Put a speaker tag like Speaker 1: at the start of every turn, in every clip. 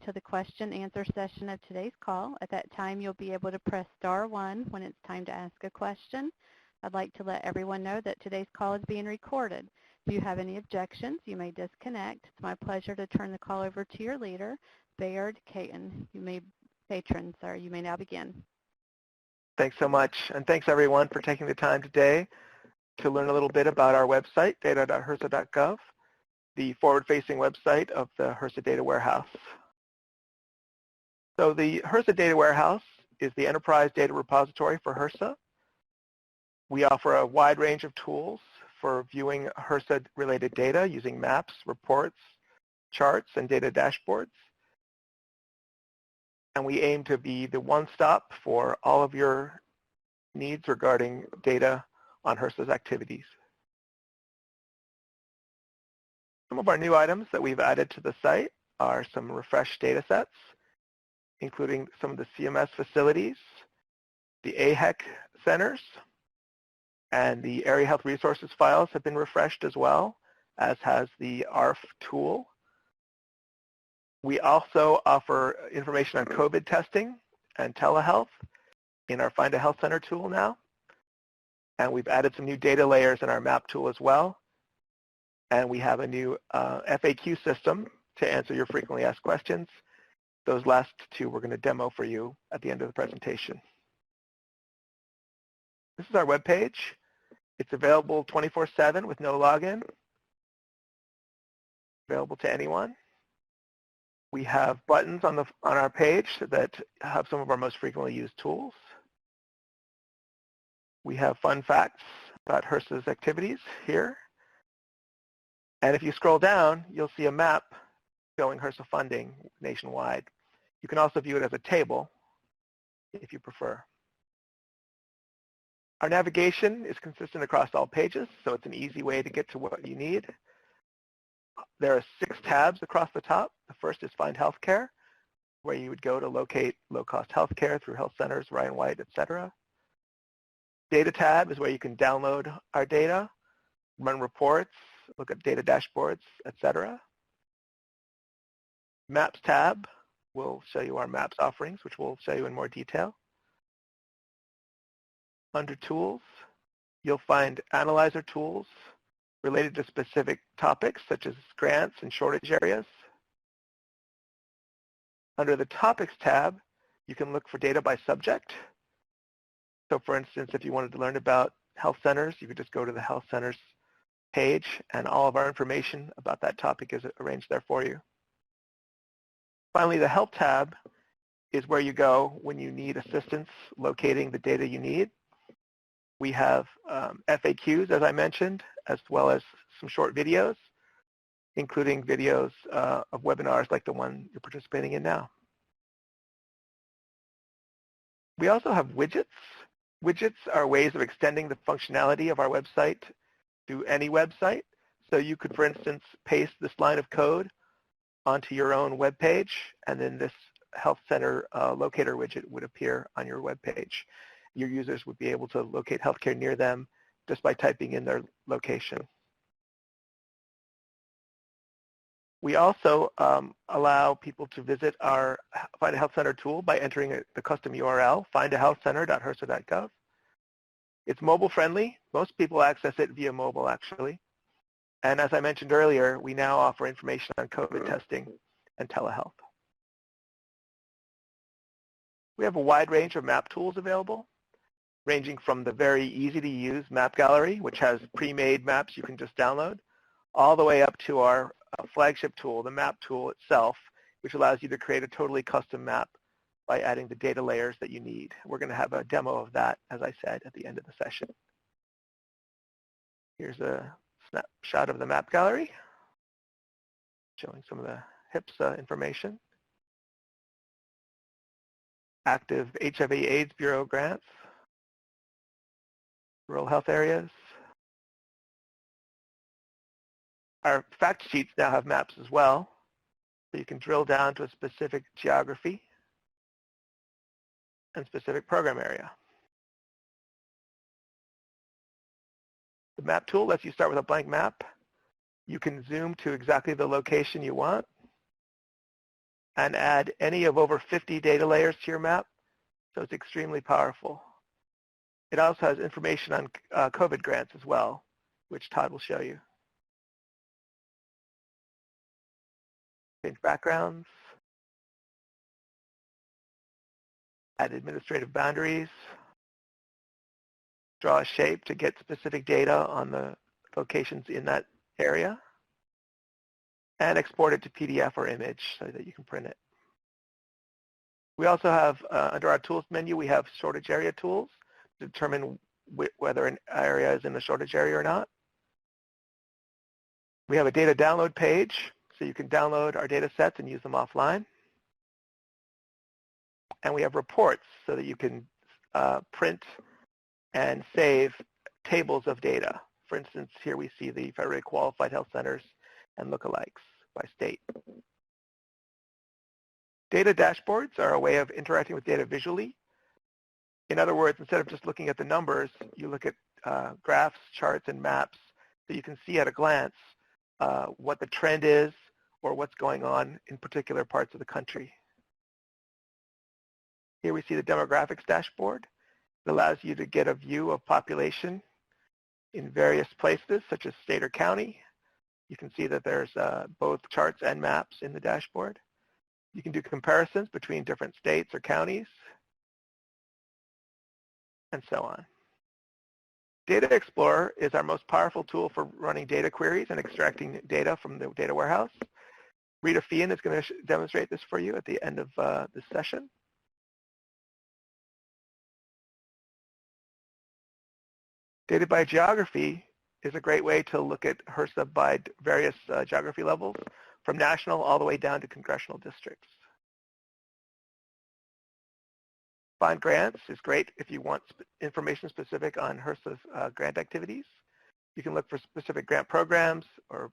Speaker 1: to the question-answer session of today's call. At that time, you'll be able to press star 1 when it's time to ask a question. I'd like to let everyone know that today's call is being recorded. If you have any objections, you may disconnect. It's my pleasure to turn the call over to your leader, Bayard Caton. You may now begin.
Speaker 2: Thanks so much, and thanks everyone for taking the time today to learn a little bit about our website, data.hrsa.gov, the forward-facing website of the HRSA Data Warehouse. So the HRSA Data Warehouse is the enterprise data repository for HRSA. We offer a wide range of tools for viewing HRSA-related data using maps, reports, charts, and data dashboards. And we aim to be the one-stop for all of your needs regarding data on HRSA's activities. Some of our new items that we've added to the site are some refreshed data sets, including some of the CMS facilities, the AHEC centers, and the Area Health Resources files have been refreshed as well, as has the ARF tool. We also offer information on COVID testing and telehealth in our Find a Health Center tool now. And we've added some new data layers in our map tool as well. And we have a new FAQ system to answer your frequently asked questions. Those last two we're going to demo for you at the end of the presentation. This is our web page. It's available 24/7 with no login. Available to anyone. We have buttons on our page that have some of our most frequently used tools. We have fun facts about HRSA's activities here. And if you scroll down, you'll see a map showing HRSA funding nationwide. You can also view it as a table if you prefer. Our navigation is consistent across all pages, so it's an easy way to get to what you need. There are 6 tabs across the top. The first is Find Healthcare, where you would go to locate low-cost healthcare through health centers, Ryan White, etc. Data tab is where you can download our data, run reports, look at data dashboards, etc. Maps tab will show you our maps offerings, which we'll show you in more detail. Under Tools, you'll find analyzer tools related to specific topics such as grants and shortage areas. Under the Topics tab, you can look for data by subject. So for instance, if you wanted to learn about health centers, you could just go to the health centers page and all of our information about that topic is arranged there for you. Finally, the Help tab is where you go when you need assistance locating the data you need. We have FAQs, as I mentioned, as well as some short videos, including videos of webinars like the one you're participating in now. We also have widgets. Widgets are ways of extending the functionality of our website to any website. So you could, for instance, paste this line of code onto your own web page, and then this health center locator widget would appear on your web page. Your users would be able to locate healthcare near them just by typing in their location. We also allow people to visit our Find a Health Center tool by entering the custom URL, findahealthcenter.hrsa.gov. It's mobile friendly. Most people access it via mobile, actually. And as I mentioned earlier, we now offer information on COVID testing and telehealth. We have a wide range of map tools available, ranging from the very easy-to-use map gallery, which has pre-made maps you can just download, all the way up to our flagship tool, the map tool itself, which allows you to create a totally custom map by adding the data layers that you need. We're going to have a demo of that, as I said, at the end of the session. Here's a snapshot of the map gallery, showing some of the HRSA information. Active HIV/AIDS Bureau grants, rural health areas. Our fact sheets now have maps as well, so you can drill down to a specific geography and specific program area. The map tool lets you start with a blank map. You can zoom to exactly the location you want. and add any of over 50 data layers to your map, so it's extremely powerful. It also has information on COVID grants as well, which Todd will show you. Change backgrounds, add administrative boundaries, draw a shape to get specific data on the locations in that area, and export it to PDF or image so that you can print it. We also have, under our tools menu, we have shortage area tools to determine whether an area is in the shortage area or not. We have a data download page, so you can download our data sets and use them offline. And we have reports so that you can print and save tables of data. For instance, here we see the federally qualified health centers and lookalikes by state. Data dashboards are a way of interacting with data visually. In other words, instead of just looking at the numbers, you look at graphs, charts, and maps so you can see at a glance what the trend is or what's going on in particular parts of the country. Here we see the demographics dashboard. It allows you to get a view of population in various places, such as state or county. You can see that there's both charts and maps in the dashboard. You can do comparisons between different states or counties, and so on. Data Explorer is our most powerful tool for running data queries and extracting data from the data warehouse. Rita Fian is going to demonstrate this for you at the end of this session. Data by geography is a great way to look at HRSA by various geography levels, from national all the way down to congressional districts. Find grants is great if you want information specific on HRSA's grant activities. You can look for specific grant programs or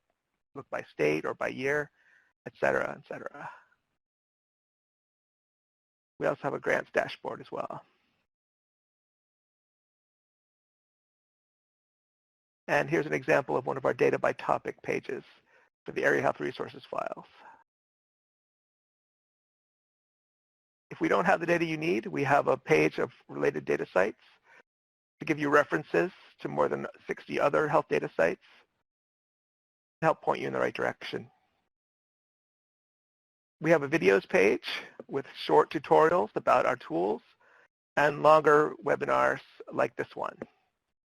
Speaker 2: look by state or by year, et cetera, et cetera. We also have a grants dashboard as well. And here's an example of one of our data by topic pages for the Area Health Resources files. If we don't have the data you need, we have a page of related data sites to give you references to more than 60 other health data sites to help point you in the right direction. We have a videos page with short tutorials about our tools and longer webinars like this one.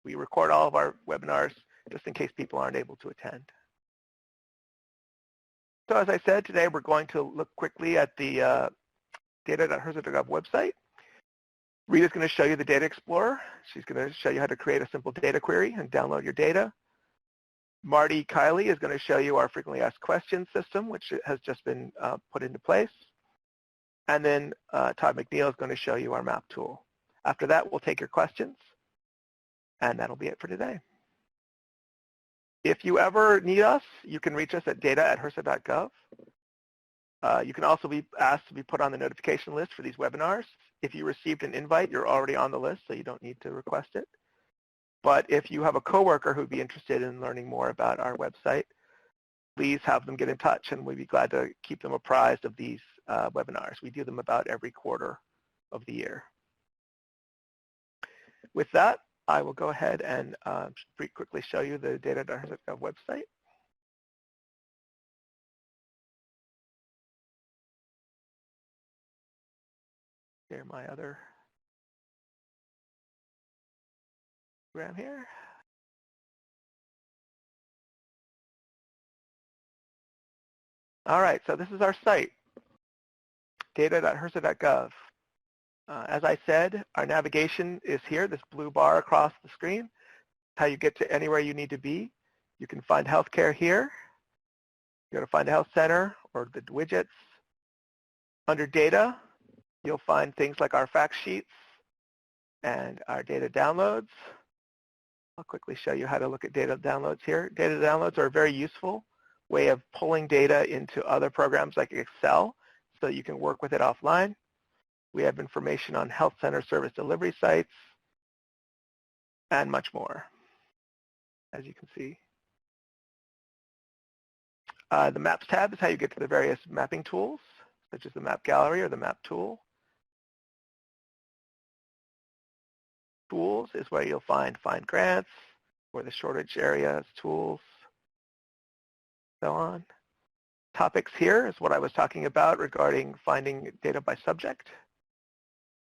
Speaker 2: We record all of our webinars just in case people aren't able to attend. So as I said, today we're going to look quickly at the data.hrsa.gov website. Rita's going to show you the Data Explorer. She's going to show you how to create a simple data query and download your data. Marty Kiley is going to show you our frequently asked questions system, which has just been put into place. And then Todd McNeil is going to show you our map tool. After that, we'll take your questions. And that'll be it for today. If you ever need us, you can reach us at data@hrsa.gov. You can also be asked to be put on the notification list for these webinars. If you received an invite, you're already on the list, so you don't need to request it. But if you have a coworker who'd be interested in learning more about our website, please have them get in touch, and we'd be glad to keep them apprised of these webinars. We do them about every quarter of the year. With that, I will go ahead and quickly show you the data.hrsa.gov website. Share my other program here. All right, so this is our site, data.hrsa.gov. As I said, our navigation is here, this blue bar across the screen, how you get to anywhere you need to be. You can find healthcare here. You're going to find a health center or the widgets. Under data, you'll find things like our fact sheets and our data downloads. I'll quickly show you how to look at data downloads here. Data downloads are a very useful way of pulling data into other programs like Excel so you can work with it offline. We have information on health center service delivery sites and much more, as you can see. The Maps tab is how you get to the various mapping tools. such as the map gallery or the map tool. Tools is where you'll find grants, or the shortage areas, tools, so on. Topics here is what I was talking about regarding finding data by subject.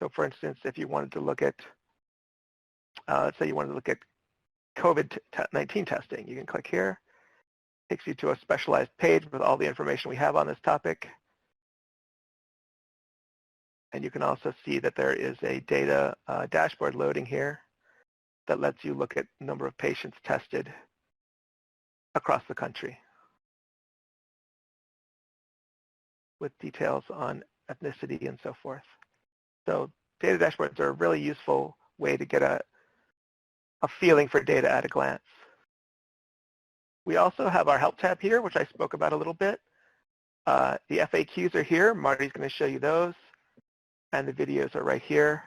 Speaker 2: So for instance, if you wanted to look at, let's say you wanted to look at COVID-19 testing, you can click here. Takes you to a specialized page with all the information we have on this topic. And you can also see that there is a data dashboard loading here that lets you look at the number of patients tested across the country with details on ethnicity and so forth. So data dashboards are a really useful way to get a feeling for data at a glance. We also have our Help tab here, which I spoke about a little bit. The FAQs are here. Marty's going to show you those. And the videos are right here.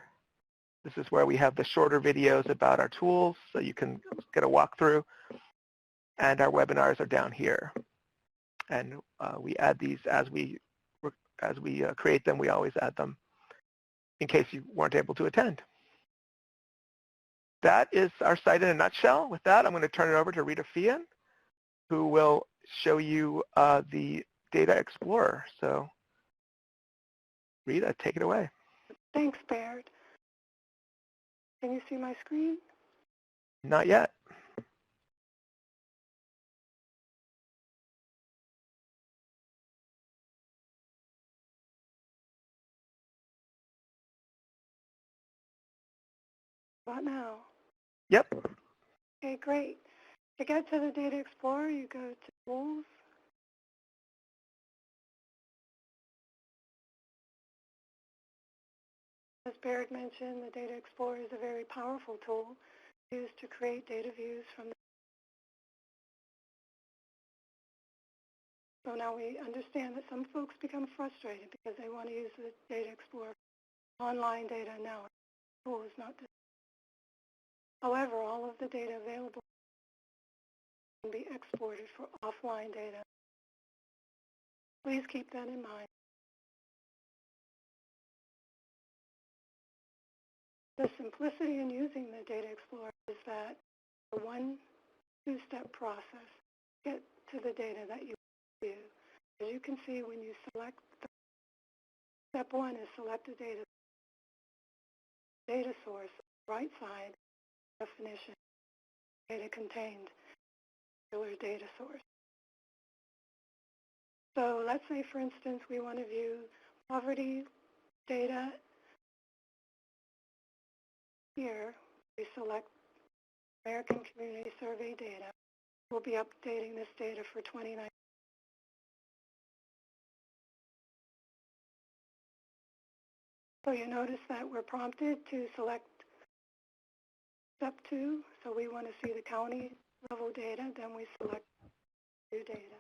Speaker 2: This is where we have the shorter videos about our tools, so you can get a walkthrough. And our webinars are down here. And we add these as we create them. We always add them in case you weren't able to attend. That is our site in a nutshell. With that, I'm going to turn it over to Rita Fian, who will show you the Data Explorer. So Rita, take it away.
Speaker 3: Thanks, Baird. Can you see my screen?
Speaker 2: Not yet.
Speaker 3: What now?
Speaker 2: Yep.
Speaker 3: Okay, great. To get to the Data Explorer, you go to Tools. As Baird mentioned, the Data Explorer is a very powerful tool used to create data views from the. So now we understand that some folks become frustrated because they want to use the Data Explorer for online data now. The tool is not. However, all of the data available can be exported for offline data. Please keep that in mind. The simplicity in using the Data Explorer is that a two-step process to get to the data that you view. As you can see, when you select, step one is select a data source, right side, definition, data contained, particular data source. So let's say, for instance, we want to view poverty data. Here, we select American Community Survey data. We'll be updating this data for 2019. So you notice that we're prompted to select step 2. So we want to see the county level data, then we select new data.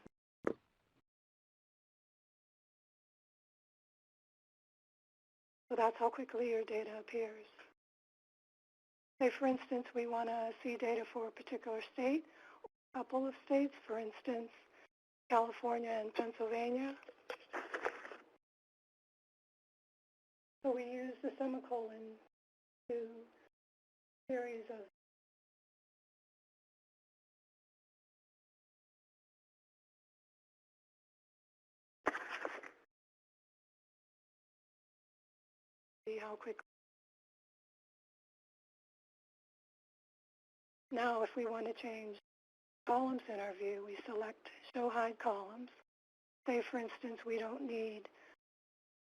Speaker 3: So that's how quickly your data appears. Say, for instance, we want to see data for a particular state, a couple of states, for instance, California and Pennsylvania. So we use the semicolon to series of see how quickly. Now, if we want to change columns in our view, we select Show Hide Columns. Say, for instance, we don't need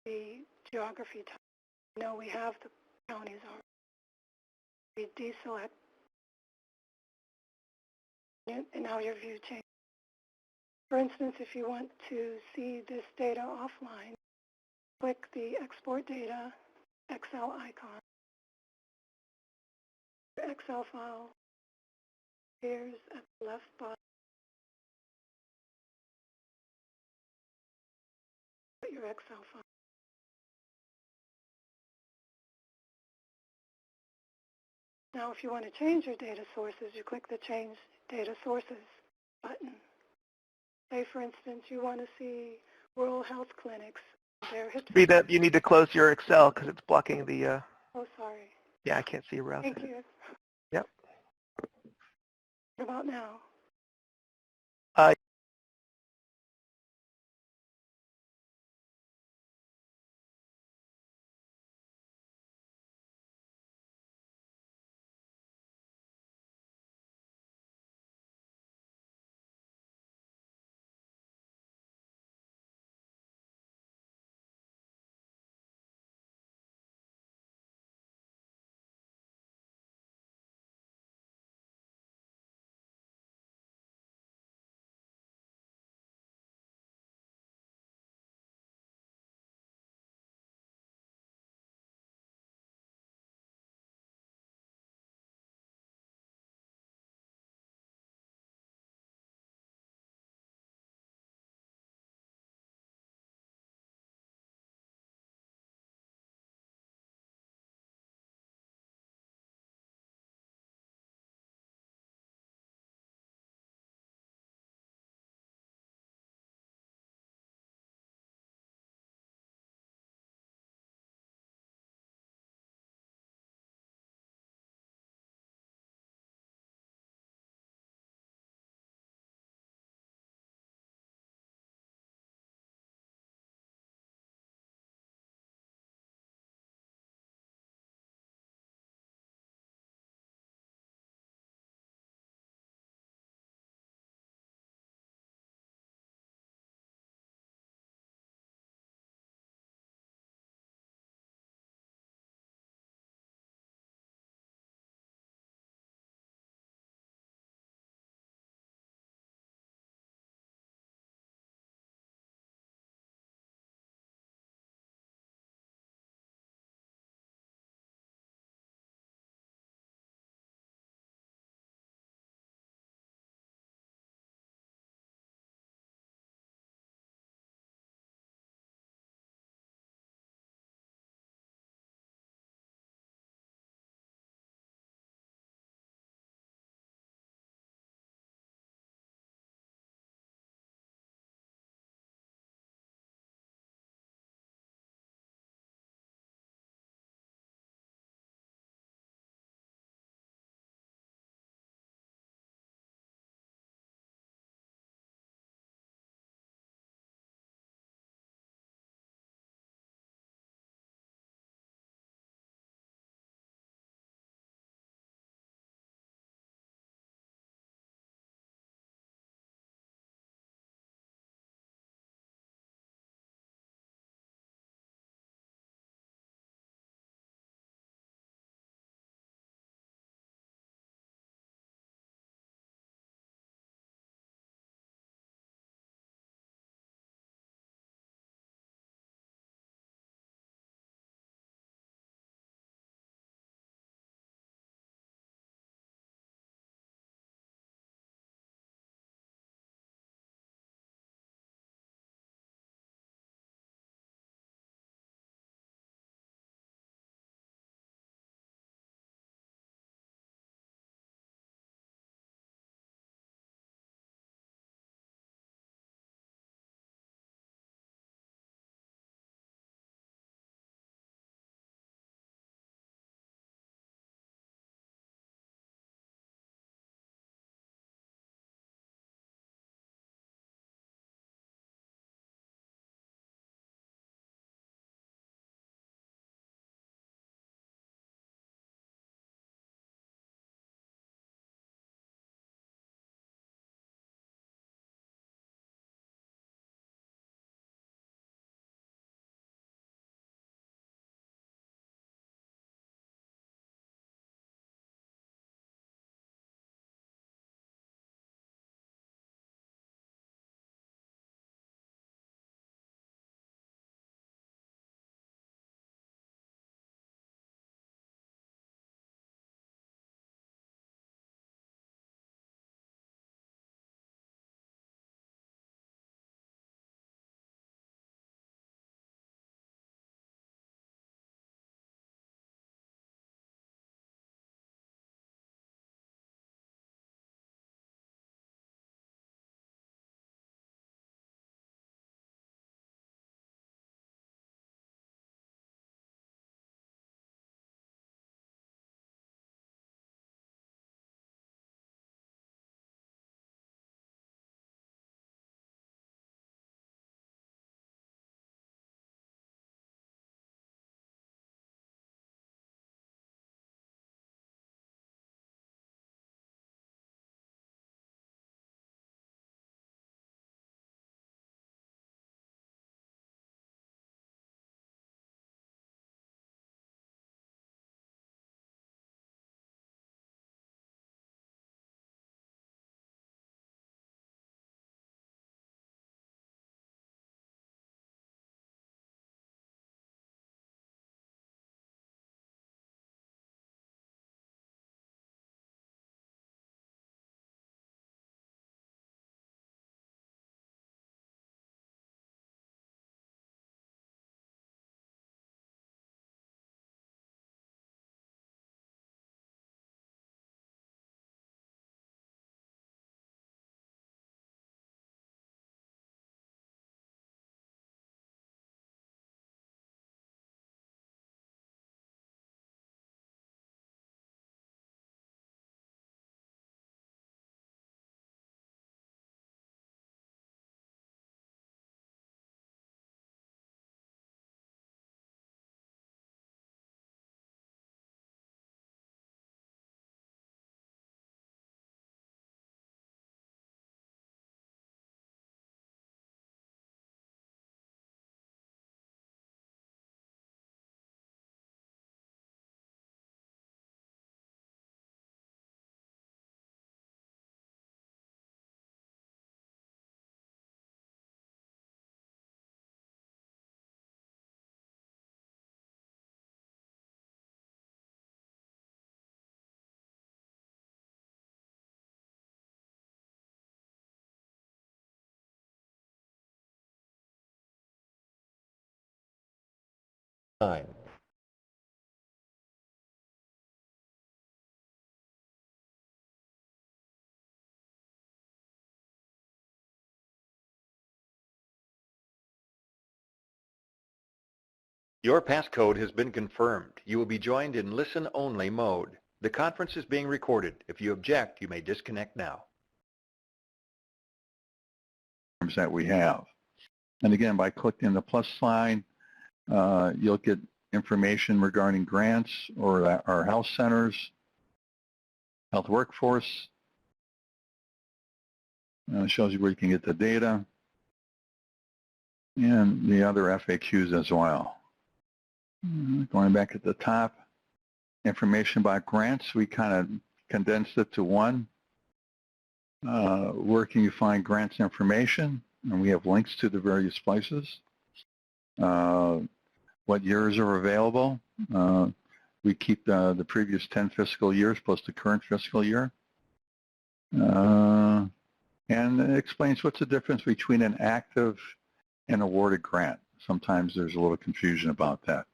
Speaker 3: the geography type. No, we have the counties already. We deselect, and now your view changes. For instance, if you want to see this data offline, click the Export Data Excel icon. Your Excel file appears at the left bottom. Your Excel file. Now, if you want to change your data sources, you click the Change Data Sources button. Say, for instance, you want to see rural health clinics There, hit,
Speaker 2: Be that you need to close your Excel because it's blocking the,
Speaker 3: oh, sorry.
Speaker 2: yeah, I can't see your browser.
Speaker 3: Thank you.
Speaker 2: Yep.
Speaker 3: What about now?
Speaker 2: Uh,
Speaker 4: time. Your passcode has been confirmed. You will be joined in listen-only mode. The conference is being recorded. If you object, you may disconnect now.
Speaker 5: That we have. And again, by clicking the plus sign, you'll get information regarding grants or our health centers, health workforce. Shows you where you can get the data and the other FAQs as well. Going back at the top, information about grants, we kind of condensed it to one. Where can you find grants information? And we have links to the various places. What years are available? We keep the previous 10 fiscal years plus the current fiscal year. And it explains what's the difference between an active and awarded grant. Sometimes there's a little confusion about that.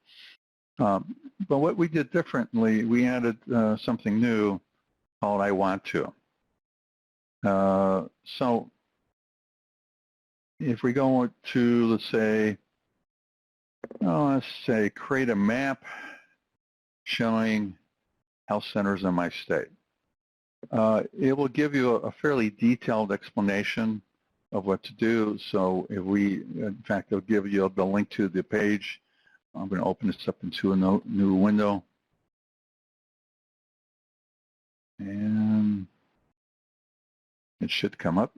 Speaker 5: But what we did differently, we added something new called I Want To. So if we go to, let's say create a map showing health centers in my state. It will give you a fairly detailed explanation of what to do. So if in fact, it'll give you the link to the page. I'm going to open this up into a new window. And it should come up.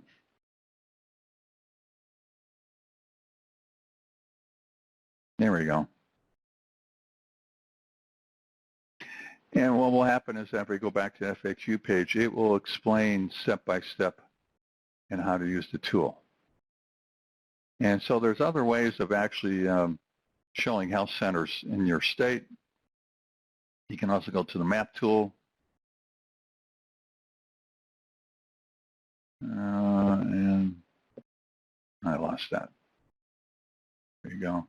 Speaker 5: There we go. And what will happen is after we go back to the FAQ page, it will explain step by step and how to use the tool. And so there's other ways of actually showing health centers in your state. You can also go to the map tool. And I lost that. There you go.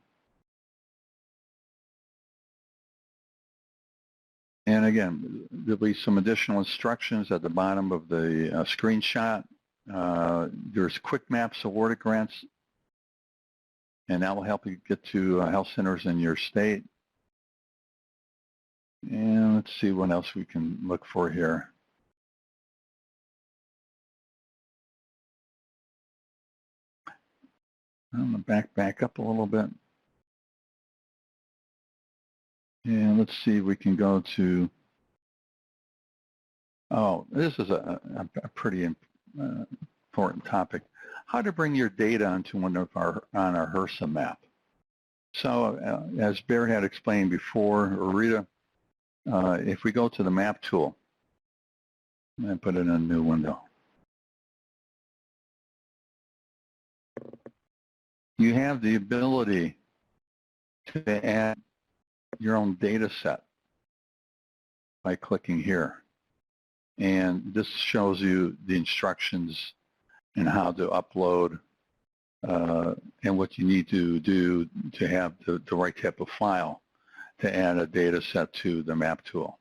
Speaker 5: And again, there'll be some additional instructions at the bottom of the screenshot. There's quick maps awarded grants, and that will help you get to health centers in your state. And let's see what else we can look for here. I'm going to back up a little bit. And let's see if we can go to, this is a pretty important topic. How to bring your data onto on our HRSA map. So as Barrett had explained before, or Rita, if we go to the map tool and put it in a new window, you have the ability to add your own data set by clicking here. And this shows you the instructions and how to upload and what you need to do to have the right type of file to add a data set to the map tool.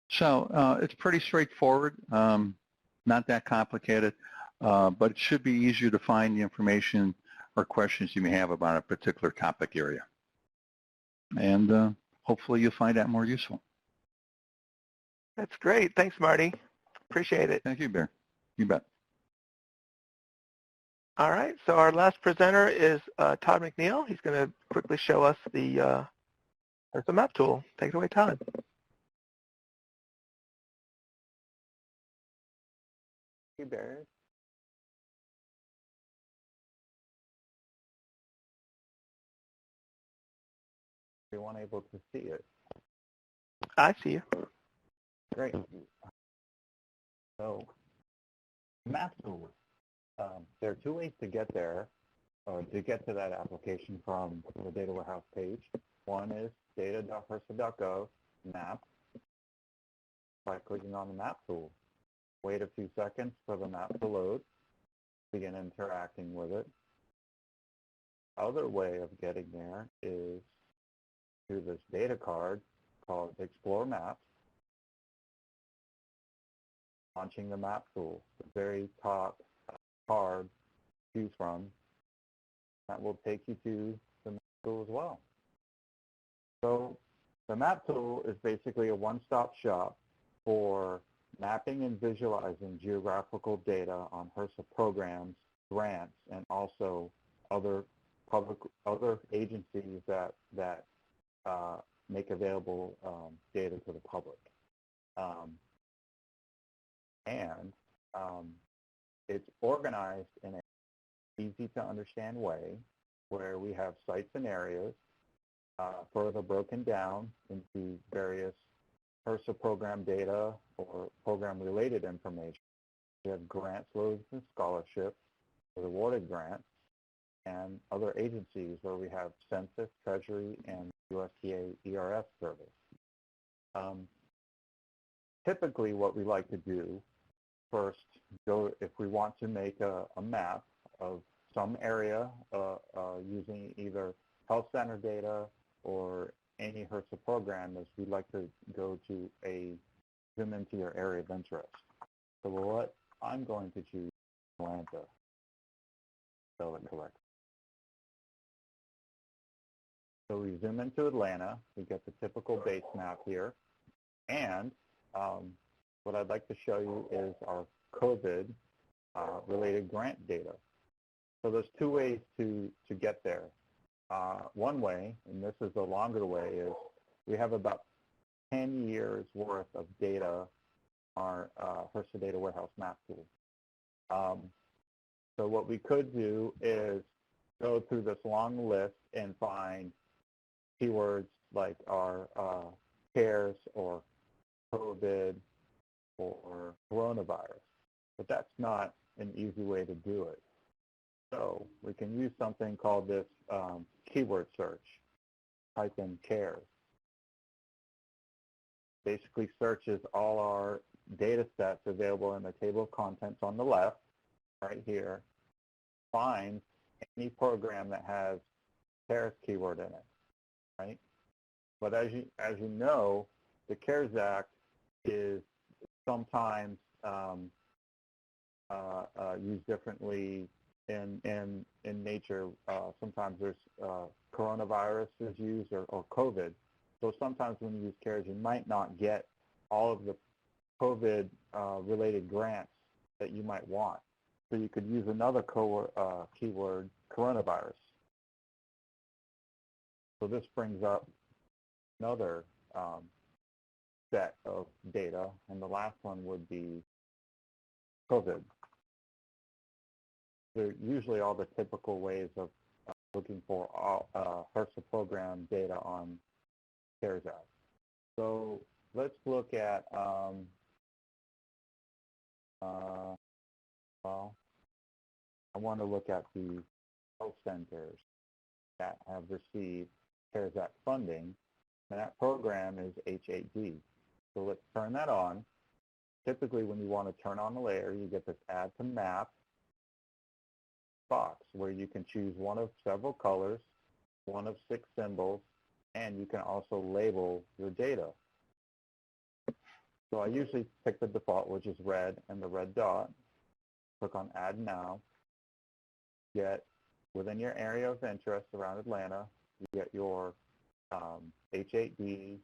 Speaker 5: So it's pretty straightforward, not that complicated, but it should be easier to find the information or questions you may have about a particular topic area. And hopefully you'll find that more useful.
Speaker 2: That's great. Thanks, Marty. Appreciate it.
Speaker 5: Thank you, Bear. You bet.
Speaker 2: All right, so our last presenter is Todd McNeil. He's going to quickly show us the HRSA map tool. Take it away, Todd.
Speaker 4: Hey, Barry. Everyone able to see it?
Speaker 2: I see you.
Speaker 4: Great. So, map tool. There are two ways to get there, or to get to that application from the data warehouse page. One is data.hrsa.gov map by clicking on the map tool. Wait a few seconds for the map to load. Begin interacting with it. Other way of getting there is to this data card called Explore Maps, launching the map tool, the very top card to choose from. That will take you to the map tool as well. So the map tool is basically a one-stop shop for mapping and visualizing geographical data on HRSA programs, grants, and also other agencies that make available data to the public. It's organized in an easy-to-understand way where we have sites and areas further broken down into various HRSA program data or program-related information. We have grants, loans, and scholarships, awarded grants, and other agencies where we have Census, Treasury, and USDA ERS service. Typically, what we like to do first, if we want to make a map of some area using either health center data or any HRSA program, is we'd like to go to zoom into your area of interest. So what I'm going to choose Atlanta. Spell it correctly. So we zoom into Atlanta. We get the typical base map here. And what I'd like to show you is our COVID-related grant data. So there's two ways to get there. One way, and this is the longer way, is we have about 10 years worth of data on our HRSA Data Warehouse map tool. So what we could do is go through this long list and find keywords like our CARES or COVID or coronavirus, but that's not an easy way to do it. So we can use something called this keyword search. Type in CARES. Basically searches all our data sets available in the table of contents on the left, right here, finds any program that has CARES keyword in it, right? But as you know, the CARES Act is sometimes used differently in nature. Sometimes there's coronavirus is used or COVID. So sometimes when you use CARES, you might not get all of the COVID related grants that you might want. So you could use another keyword, coronavirus. So this brings up another set of data, and the last one would be COVID. They're usually all the typical ways of looking for HRSA program data on CARES Act. So let's look at, well, I want to look at the health centers that have received CARES Act funding, and that program is H8D. So let's turn that on. Typically, when you want to turn on the layer, you get this Add to Map box where you can choose one of several colors, one of 6 symbols, and you can also label your data. So I usually pick the default, which is red and the red dot. Click on Add Now. Get within your area of interest around Atlanta, you get your H8D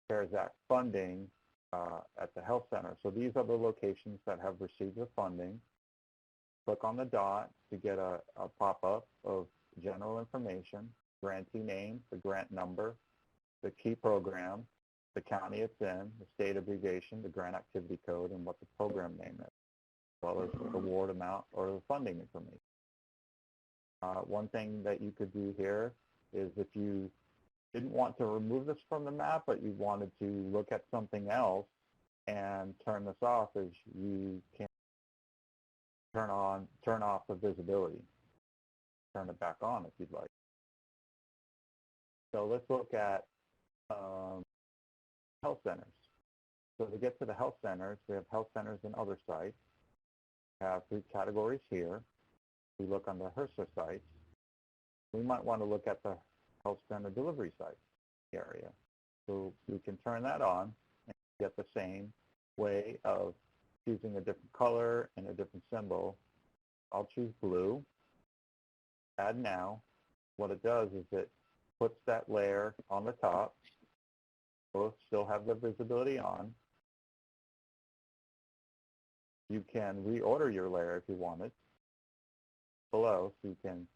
Speaker 4: CARES Act funding at the health center. So these are the locations that have received the funding. Click on the dot to get a pop-up of general information, grantee name, the grant number, the key program, the county it's in, the state abbreviation, the grant activity code, and what the program name is, as well as the award amount or the funding information. One thing that you could do here is if you didn't want to remove this from the map, but you wanted to look at something else and turn this off, is you can turn off the visibility. Turn it back on if you'd like. So let's look at health centers. So to get to the health centers, we have health centers and other sites. We have 3 categories here. We look under HRSA sites. We might want to look at the health center delivery site area. So we can turn that on and get the same way of choosing a different color and a different symbol. I'll choose blue. Add now. What it does is it puts that layer on the top. Both still have the visibility on. You can reorder your layer if you want it below, so you can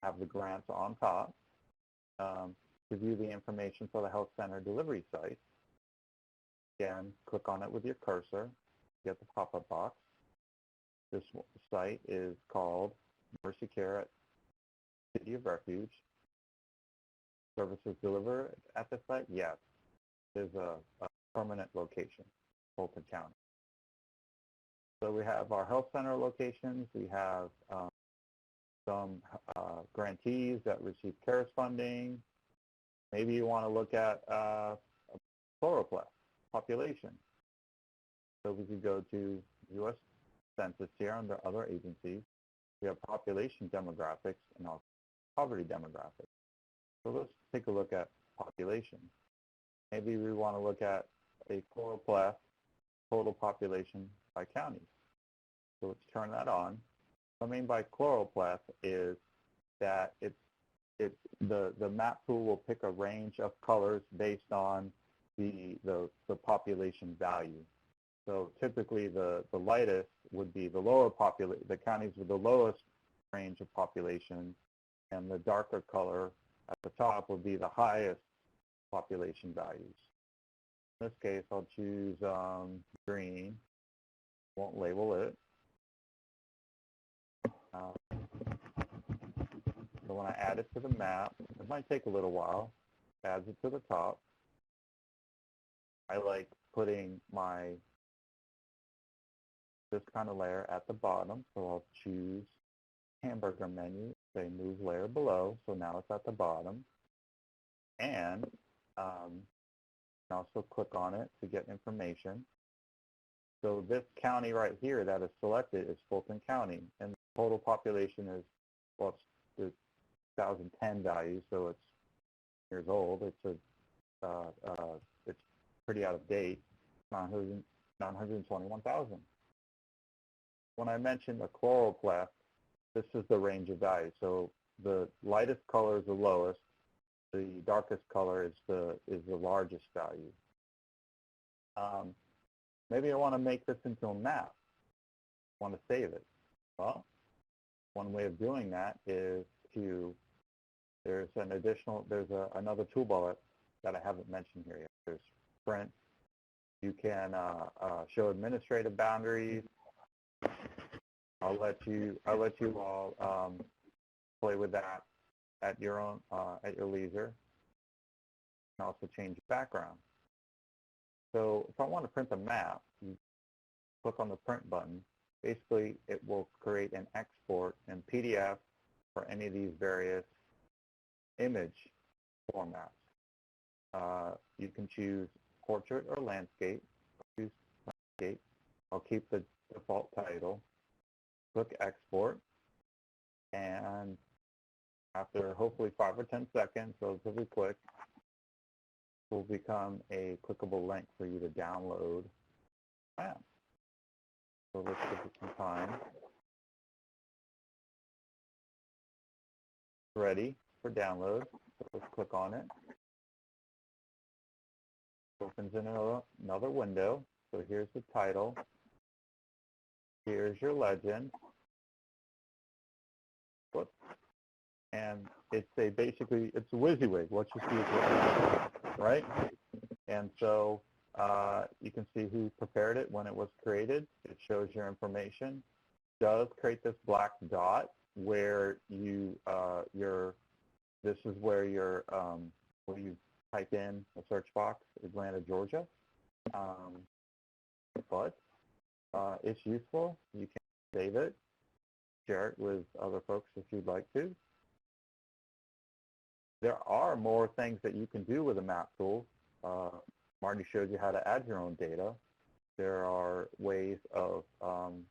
Speaker 4: have the grants on top. To view the information for the health center delivery site, again, click on it with your cursor, get the pop-up box. This site is called Mercy Care at City of Refuge. Services delivered at the site? Yes. There's a permanent location, Fulton County. So we have our health center locations. We have some grantees that receive CARES funding. Maybe you want to look at chloroplast population. So we could go to U.S. Census here under other agencies. We have population demographics and also poverty demographics. So let's take a look at population. Maybe we want to look at a chloroplast total population by counties. So let's turn that on. What I mean by chloroplast is that the map tool will pick a range of colors based on the population value. So typically the lightest would be the lower population, the counties with the lowest range of population, and the darker color at the top would be the highest population values. In this case, I'll choose green. Won't label it. So when I add it to the map, it might take a little while. Adds it to the top. I like putting this kind of layer at the bottom, so I'll choose hamburger menu, say move layer below, so now it's at the bottom. And also click on it to get information. So this county right here that is selected is Fulton County, and the total population is, well, it's the 2010 value, so it's years old. It's pretty out of date, 921,000. When I mentioned a chloroplast, this is the range of values. So the lightest color is the lowest. The darkest color is the largest value. Maybe I want to make this into a map. I want to save it. Well, one way of doing that is there's another toolbar that I haven't mentioned here yet. There's print. You can show administrative boundaries. I'll let you all play with that at your own at your leisure. You can also change background. So if I want to print a map, you click on the print button. Basically, it will create an export in PDF for any of these various image formats. You can choose portrait or landscape. I'll choose landscape. I'll keep the default title. Click export, and after hopefully 5 or 10 seconds, relatively quick, will become a clickable link for you to download maps. So let's give it some time. Ready for download. So let's click on it. Opens in another window. So here's the title. Here's your legend. Whoops. And it's a WYSIWYG. What you see is what, right? And so you can see who prepared it when it was created. It shows your information. It does create this black dot where this is where you type in a search box, Atlanta, Georgia. But it's useful. You can save it, share it with other folks if you'd like to. There are more things that you can do with a map tool. Marty showed you how to add your own data. There are ways of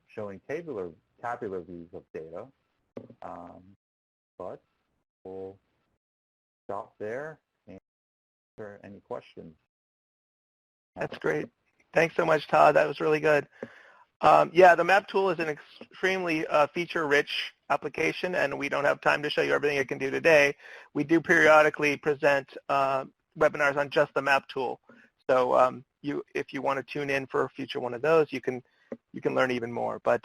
Speaker 4: showing tabular views of data, but we'll stop there and answer any questions.
Speaker 2: That's great. Thanks so much, Todd. That was really good. Yeah, the map tool is an extremely feature-rich application, and we don't have time to show you everything it can do today. We do periodically present webinars on just the map tool. So if you want to tune in for a future one of those, you can learn even more. But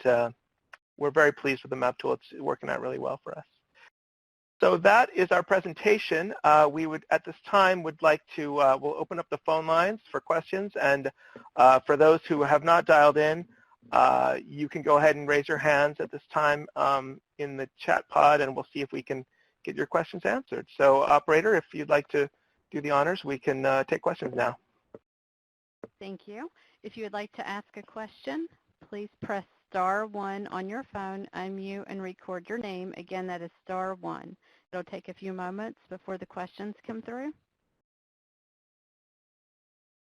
Speaker 2: we're very pleased with the map tool. It's working out really well for us. So that is our presentation. We would, at this time, would like to, we'll open up the phone lines for questions. And for those who have not dialed in, you can go ahead and raise your hands at this time in the chat pod, and we'll see if we can get your questions answered. So operator, if you'd like to do the honors, we can take questions now.
Speaker 1: Thank you. If you would like to ask a question, please press *1 on your phone, unmute, and record your name. Again, that is *1. It'll take a few moments before the questions come through.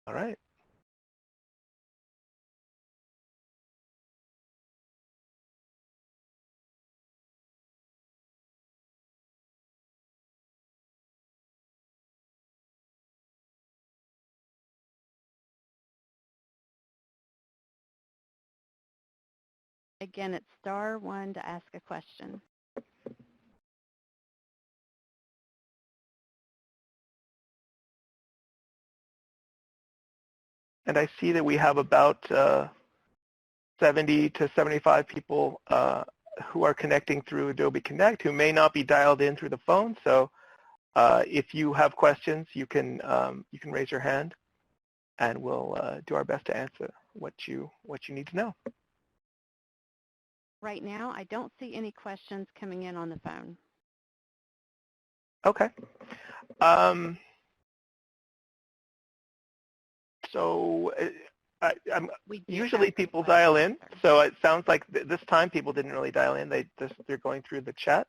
Speaker 2: All right.
Speaker 1: Again, it's *1 to ask a question.
Speaker 2: And I see that we have about 70 to 75 people who are connecting through Adobe Connect who may not be dialed in through the phone. So if you have questions, you can raise your hand, and we'll do our best to answer what you need to know.
Speaker 1: Right now, I don't see any questions coming in on the phone.
Speaker 2: Okay. So usually people dial in, so it sounds like this time people didn't really dial in. They're going through the chat.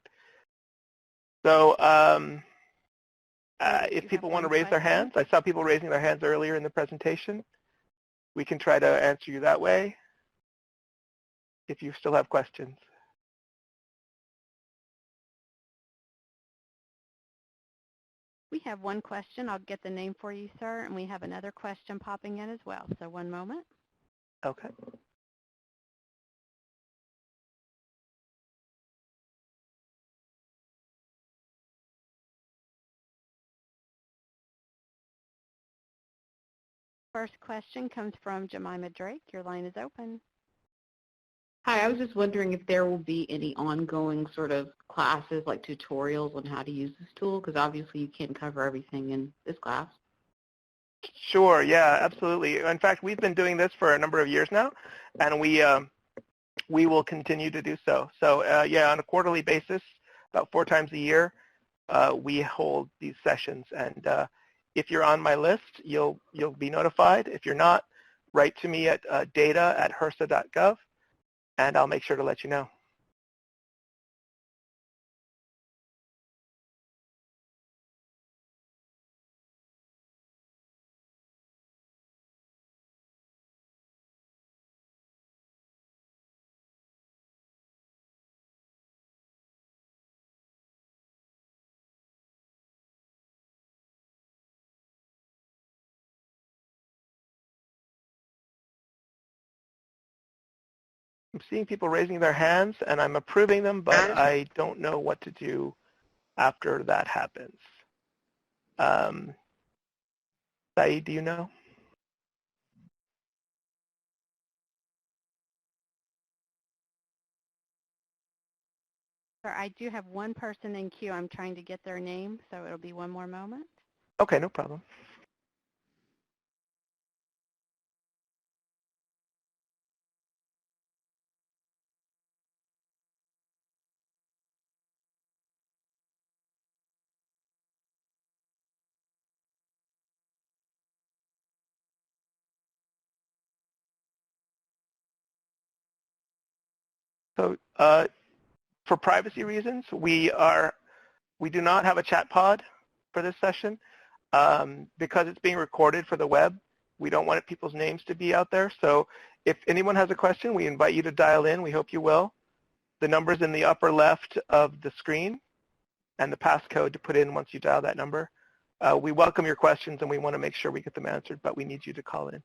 Speaker 2: So if people want to raise their hands, I saw people raising their hands earlier in the presentation. We can try to answer you that way if you still have questions.
Speaker 1: We have one question. I'll get the name for you, sir, and we have another question popping in as well. So one moment.
Speaker 2: Okay.
Speaker 1: First question comes from Jemima Drake. Your line is open.
Speaker 6: Hi, I was just wondering if there will be any ongoing sort of classes, like tutorials on how to use this tool, because obviously you can't cover everything in this class.
Speaker 2: Sure, yeah, absolutely. In fact, we've been doing this for a number of years now, and we will continue to do so. So yeah, on a quarterly basis, about 4 times a year, we hold these sessions. And if you're on my list, you'll be notified. If you're not, write to me at data@hrsa.gov. And I'll make sure to let you know. I'm seeing people raising their hands, and I'm approving them, but I don't know what to do after that happens. Saeed, do you know?
Speaker 1: Sir, I do have one person in queue. I'm trying to get their name, so it'll be one more moment.
Speaker 2: Okay, no problem. So for privacy reasons, we do not have a chat pod for this session. Because it's being recorded for the web, we don't want people's names to be out there. So if anyone has a question, we invite you to dial in. We hope you will. The number's in the upper left of the screen. and the passcode to put in once you dial that number. We welcome your questions, and we want to make sure we get them answered, but we need you to call in.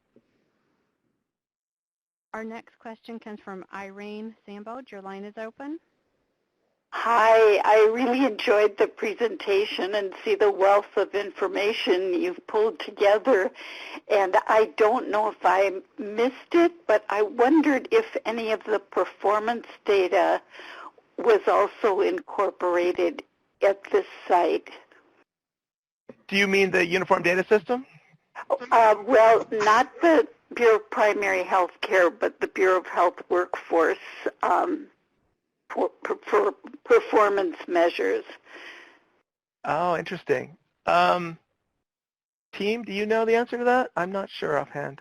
Speaker 1: Our next question comes from Irene Sambold. Your line is open.
Speaker 7: Hi, I really enjoyed the presentation and see the wealth of information you've pulled together. And I don't know if I missed it, but I wondered if any of the performance data was also incorporated at this site.
Speaker 2: Do you mean the Uniform Data System?
Speaker 7: Well, not the Bureau of Primary Health Care, but the Bureau of Health Workforce for performance measures.
Speaker 2: Oh, interesting. Team, do you know the answer to that? I'm not sure offhand.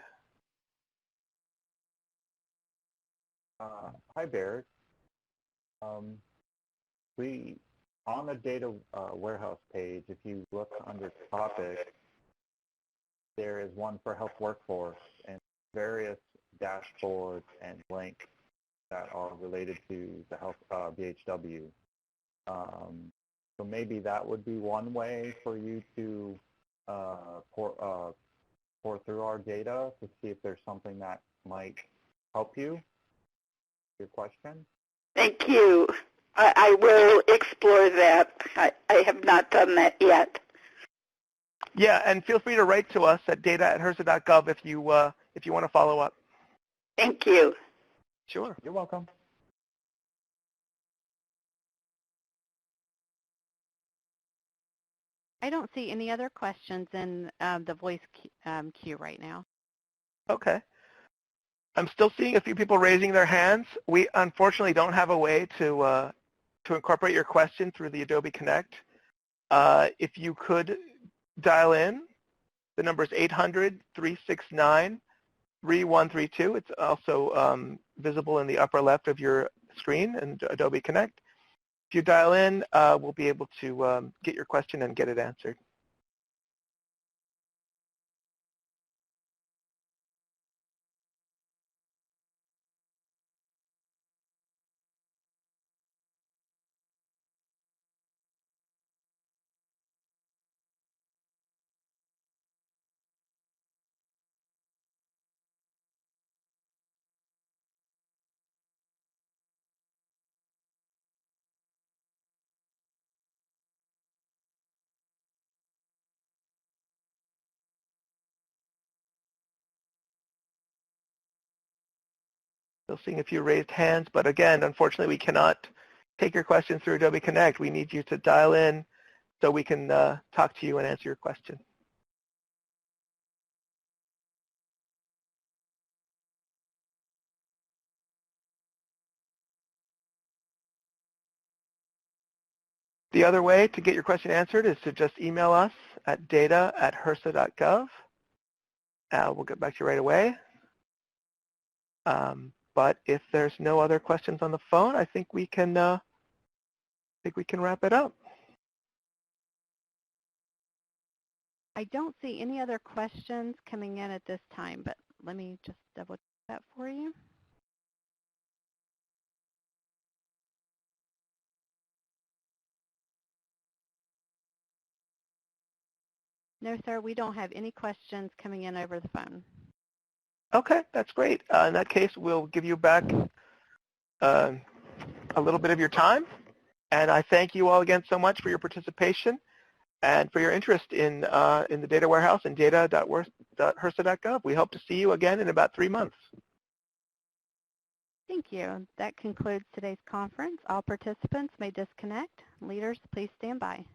Speaker 4: Hi, Barrett. We, on the data warehouse page, if you look under topic, there is one for health workforce and various dashboards and links that are related to the health BHW. So maybe that would be one way for you to pour through our data to see if there's something that might help you. Your question?
Speaker 7: Thank you. I will explore that. I have not done that yet.
Speaker 2: Yeah, and feel free to write to us at data@hrsa.gov if you want to follow up.
Speaker 7: Thank you.
Speaker 2: Sure.
Speaker 4: You're welcome.
Speaker 1: I don't see any other questions in the voice queue right now.
Speaker 2: Okay. I'm still seeing a few people raising their hands. We unfortunately don't have a way to incorporate your question through the Adobe Connect. If you could dial in, the number is 800-369-3132. It's also visible in the upper left of your screen in Adobe Connect. If you dial in, we'll be able to get your question and get it answered. Still seeing a few raised hands, but again, unfortunately, we cannot take your questions through Adobe Connect. We need you to dial in so we can talk to you and answer your question. The other way to get your question answered is to just email us at data@hrsa.gov. We'll get back to you right away. But if there's no other questions on the phone, I think we can wrap it up.
Speaker 1: I don't see any other questions coming in at this time, but let me just double check that for you. No, sir, we don't have any questions coming in over the phone.
Speaker 2: Okay, that's great. In that case, we'll give you back a little bit of your time. And I thank you all again so much for your participation and for your interest in the data warehouse and data.hrsa.gov. We hope to see you again in about 3 months.
Speaker 1: Thank you. That concludes today's conference. All participants may disconnect. Leaders, please stand by.